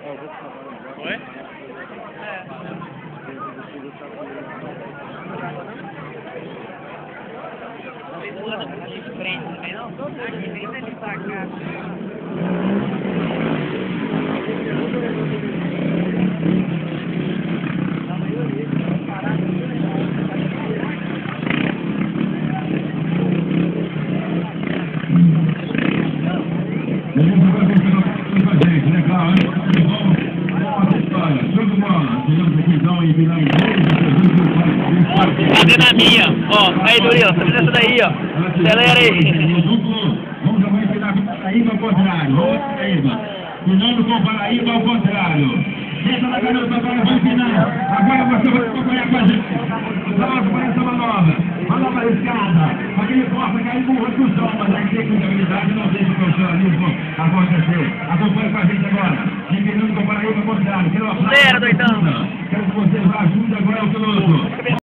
Oi? Cadê na minha? Ó, aí, Durinho, tá vendo essa daí, ó? Acelera aí. Vamos agora empinar com o Paraíba ao contrário. Vamos com o Paraíba. Pinando com o Paraíba ao contrário. Entra na garota agora, vai empinar. Agora você vai acompanhar com a gente. Vamos para essa manobra. Manobra arriscada. Aquele corpo que aí empurra com o som, mas aí tem cuidabilidade, não deixa o profissionalismo acontecer. Acompanhe com a gente agora. Empinando com o Paraíba ao contrário. Zero, doidão. Quero que vocês ajudem agora o piloto.